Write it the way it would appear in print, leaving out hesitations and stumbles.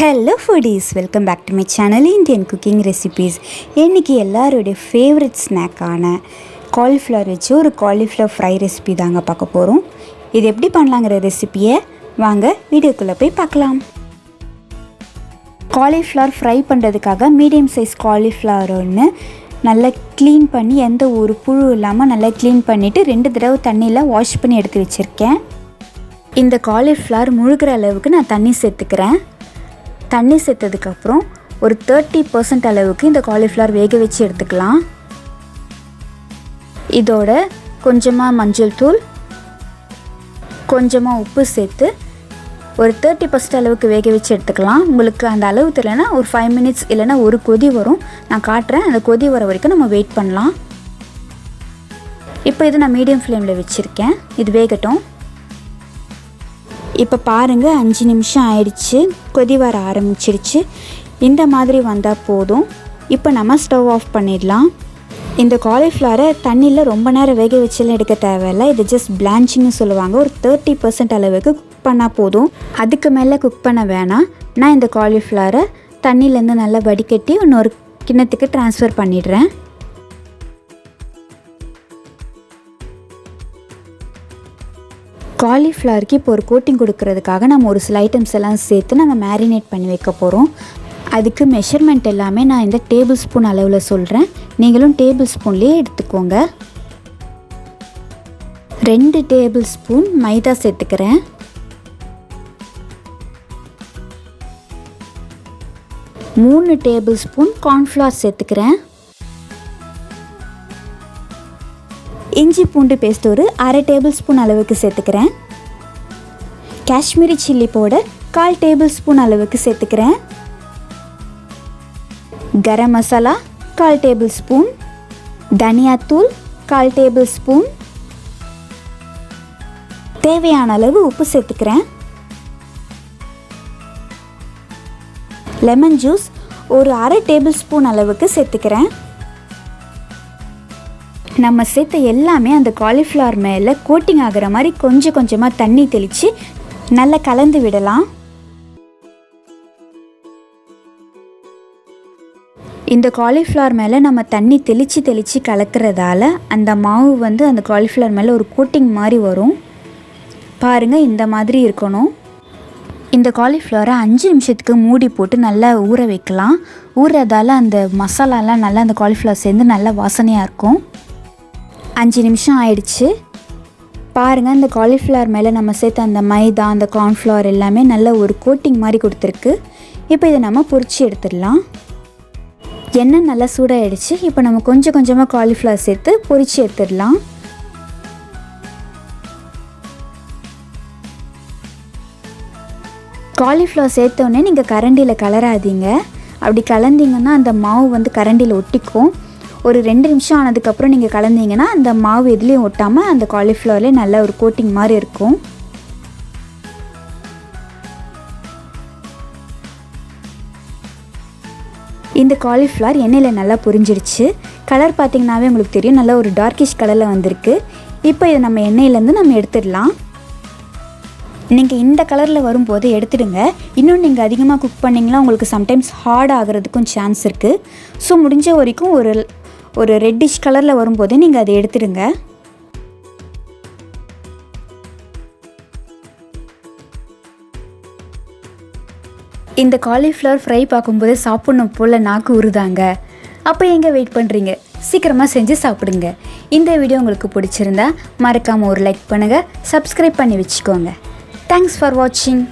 Hello foodies, welcome back to my channel Indian cooking recipes. இன்றைக்கி எல்லாருடைய favourite ஸ்நாக்கான cauliflower வச்சு ஒரு காலிஃப்ளவர் ஃப்ரை ரெசிபி தாங்க பார்க்க போகிறோம். இது எப்படி பண்ணலாங்கிற ரெசிபியை வாங்க வீடியோக்குள்ளே போய் பார்க்கலாம். காலிஃப்ளவர் ஃப்ரை பண்ணுறதுக்காக மீடியம் சைஸ் காலிஃப்ளவர் ஒன்று நல்லா க்ளீன் பண்ணி எந்த ஒரு புழு இல்லாமல் நல்லா க்ளீன் பண்ணிவிட்டு 2 தடவை தண்ணியில் வாஷ் பண்ணி எடுத்து வச்சுருக்கேன். இந்த காலிஃப்ளவர் முழுகிற அளவுக்கு நான் தண்ணி சேர்த்துக்கிறேன். தண்ணி சேர்த்ததுக்கப்புறம் ஒரு 30% அளவுக்கு இந்த காலிஃப்ளவர் வேக வச்சு எடுத்துக்கலாம். இதோட கொஞ்சமாக மஞ்சள் தூள், கொஞ்சமாக உப்பு சேர்த்து ஒரு 30% அளவுக்கு வேக வச்சு எடுத்துக்கலாம். உங்களுக்கு அந்த அளவு தெரியலனா ஒரு 5 மினிட்ஸ் இல்லைனா ஒரு கொதி வரும், நான் காட்டுறேன். அந்த கொதி வர வரைக்கும் நம்ம வெயிட் பண்ணலாம். இப்போ இது நான் மீடியம் ஃப்ளேமில் வச்சுருக்கேன், இது வேகட்டும். இப்போ பாருங்கள், 5 நிமிஷம் ஆயிடுச்சு, கொதி வர ஆரம்பிச்சிருச்சு. இந்த மாதிரி வந்தால் போதும். இப்போ நம்ம ஸ்டவ் ஆஃப் பண்ணிடலாம். இந்த காலிஃப்ளவரை தண்ணியில் ரொம்ப நேரம் வேக வச்செல்லாம் எடுக்க தேவையில்லை. இது ஜஸ்ட் பிளான்ச்சிங்னு சொல்லுவாங்க. ஒரு 30% அளவுக்கு குக் பண்ணால் போதும், அதுக்கு மேலே குக் பண்ண வேணாம். நான் இந்த காலிஃப்ளவரை தண்ணியிலேருந்து நல்லா வடிகட்டி இன்னொரு கிண்ணத்துக்கு ட்ரான்ஸ்ஃபர் பண்ணிடுறேன். காலிஃப்ளவருக்கு இப்போ ஒரு கோட்டிங் கொடுக்கறதுக்காக நம்ம ஒரு சில ஐட்டம்ஸ் எல்லாம் சேர்த்து நம்ம மேரினேட் பண்ணி வைக்க போகிறோம். அதுக்கு மெஷர்மெண்ட் எல்லாமே நான் இந்த டேபிள் ஸ்பூன் அளவில் சொல்கிறேன், நீங்களும் டேபிள் ஸ்பூன்லேயே எடுத்துக்கோங்க. 2 டேபிள் ஸ்பூன் மைதா சேர்த்துக்கிறேன். 3 டேபிள் ஸ்பூன் கார்ன்ஃப்ளவர் சேர்த்துக்கிறேன். இஞ்சி பூண்டு பேஸ்ட் ஒரு 1/2 டேபிள் ஸ்பூன் அளவுக்கு சேர்த்துக்கிறேன். Kashmiri chilli powder 1/4 table spoon அளவுக்கு சேர்த்துக்கிறேன். கரம் மசாலா 1/4 டேபிள் ஸ்பூன், தனியாத்தூள் 1/4 டேபிள் ஸ்பூன், தேவையான அளவு உப்பு சேர்த்துக்கிறேன். லெமன் ஜூஸ் ஒரு 1/2 டேபிள் ஸ்பூன் அளவுக்கு சேர்த்துக்கிறேன். நம்ம சேர்த்த எல்லாமே அந்த காலிஃப்ளவர் மேலே கோட்டிங் ஆகிற மாதிரி கொஞ்சம் கொஞ்சமாக தண்ணி தெளித்து நல்லா கலந்து விடலாம். இந்த காலிஃப்ளவர் மேலே நம்ம தண்ணி தெளித்து கலக்கிறதால அந்த மாவு அந்த காலிஃப்ளவர் மேலே ஒரு கோட்டிங் மாதிரி வரும். பாருங்கள், இந்த மாதிரி இருக்கணும். இந்த காலிஃப்ளவரை 5 நிமிஷத்துக்கு மூடி போட்டு நல்லா ஊற வைக்கலாம். ஊறதால் அந்த மசாலாலாம் நல்லா அந்த காலிஃப்ளவர் சேர்ந்து நல்லா வாசனையாக இருக்கும். 5 நிமிஷம் ஆயிடுச்சு. பாருங்கள், இந்த காலிஃப்ளவர் மேலே நம்ம சேர்த்த அந்த மைதா, அந்த கார்ன்ஃப்ளவர் எல்லாமே நல்ல ஒரு கோட்டிங் மாதிரி கொடுத்துருக்கு. இப்போ இதை நம்ம பொரிச்சு எடுத்துடலாம். எண்ணெய் நல்லா சூடாகிடுச்சு. இப்போ நம்ம கொஞ்சம் கொஞ்சமாக காலிஃப்ளவர் சேர்த்து பொரிச்சு எடுத்துடலாம். காலிஃப்ளவர் சேர்த்தோடனே நீங்கள் கரண்டியில் கலராதீங்க. அப்படி கலந்தீங்கன்னா அந்த மாவு கரண்டியில் ஒட்டிக்கும். ஒரு 2 நிமிஷம் ஆனதுக்கப்புறம் நீங்கள் கலந்தீங்கன்னா அந்த மாவு எதுலேயும் ஒட்டாமல் அந்த காலிஃப்ளவர்லேயே நல்ல ஒரு கோட்டிங் மாதிரி இருக்கும். இந்த காலிஃப்ளவர் எண்ணெயில் நல்லா பொரிஞ்சிருச்சு. கலர் பார்த்திங்கனாவே உங்களுக்கு தெரியும், நல்லா ஒரு டார்க்கிஷ் கலரில் வந்திருக்கு. இப்போ இதை நம்ம எண்ணெயிலேருந்து நம்ம எடுத்துடலாம். நீங்கள் இந்த கலரில் வரும்போது எடுத்துடுங்க. இன்னும் நீங்கள் அதிகமாக குக் பண்ணிங்கன்னா உங்களுக்கு சம்டைம்ஸ் ஹார்ட் ஆகிறதுக்கும் சான்ஸ் இருக்குது. ஸோ முடிஞ்ச வரைக்கும் ஒரு ரெட்டிஷ் கலரில் வரும்போது நீங்கள் அதை எடுத்துடுங்க. இந்த காலிஃப்ளவர் ஃப்ரை பார்க்கும்போது சாப்பிட்ணும் போல் நாக்கு உருதாங்க. அப்போ எங்கே வெயிட் பண்ணுறீங்க? சீக்கிரமாக செஞ்சு சாப்பிடுங்க. இந்த வீடியோ உங்களுக்கு பிடிச்சிருந்தா மறக்காமல் ஒரு லைக் பண்ணுங்கள், சப்ஸ்கிரைப் பண்ணி வச்சுக்கோங்க. தேங்க்ஸ் ஃபார் வாட்சிங்.